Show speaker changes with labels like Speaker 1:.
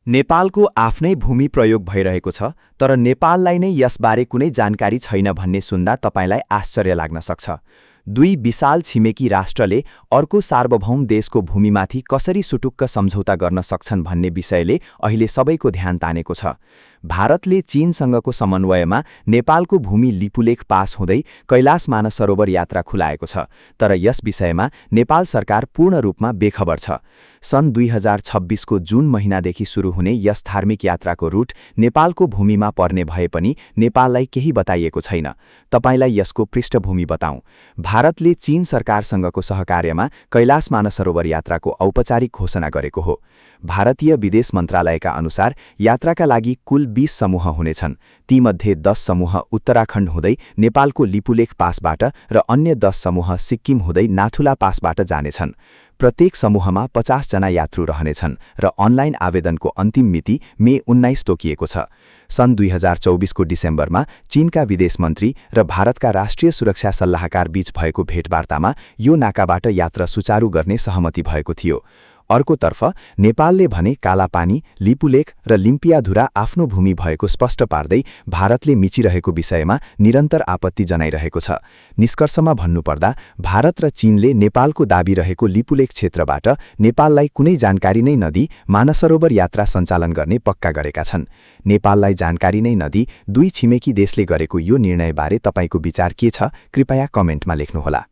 Speaker 1: नेपालको आफ्नै भूमि प्रयोग भइरहेको छ, तर नेपाललाई नै यसबारे कुनै जानकारी छैन भन्ने सुन्दा तपाईलाई आश्चर्य लाग्न सक्छ। दुई विशाल छिमेकी राष्ट्रले अर्को सार्वभौम देशको भूमिमाथि कसरी सुटुक्क सम्झौता गर्न सक्छन् भन्ने विषयले अहिले सबैको ध्यान तानेको छ। भारतले चीनसँगको समन्वयमा नेपालको भूमि लिपुलेख पास हुँदै कैलाश मानसरोवर यात्रा खुलाएको छ, तर यस विषयमा नेपाल सरकार पूर्ण रूपमा बेखबर छ। सन् 2026 को जुन महिनादेखि सुरु हुने यस धार्मिक यात्राको रूट नेपालको भूमिमा पर्ने भए पनि नेपाललाई केही बताइएको छैन। तपाईलाई यसको पृष्ठभूमि बताऊं। भारतले चीन सरकारसँगको सहकार्यमा कैलाश मानसरोवर यात्राको औपचारिक घोषणा गरेको हो। भारतीय विदेश मन्त्रालयका अनुसार यात्राका लागि कुल 20 समूह हुनेछन्। तीमध्ये 10 समूह उत्तराखण्ड हुँदै नेपालको लिपुलेख पासबाट र अन्य 10 समूह सिक्किम हुँदै नाथुला पासबाट जानेछन्। प्रत्येक समूहमा 50 जना यात्रु रहनेछन् र अनलाइन आवेदनको अन्तिम मिति मे 19 तोकिएको छ। सन् 2024 को डिसेम्बरमा चीनका विदेश मन्त्री र भारतका राष्ट्रिय सुरक्षा सल्लाहकार बीच भएको भेटवार्तामा यो नाकाबाट यात्रा सुचारू गर्ने सहमति भएको थियो। अर्कोतर्फ नेपालले भने कालापानी, लिपुलेख र लिम्पियाधुरा आफ्नो भूमि भएको स्पष्ट पार्दै भारतले मिचिरहेको विषयमा निरन्तर आपत्ति जनाइरहेको छ। निष्कर्षमा भन्नुपर्दा भारत र चीनले नेपालको दाबी रहेको लिपुलेख क्षेत्रबाट नेपाललाई कुनै जानकारी नै नदिई मानसरोवर यात्रा सञ्चालन गर्ने पक्का गरेका छन्। नेपाललाई जानकारी नै नदिई दुई छिमेकी देशले गरेको यो निर्णयबारे तपाईको विचार के छ? कृपया कमेन्टमा लेख्नुहोला।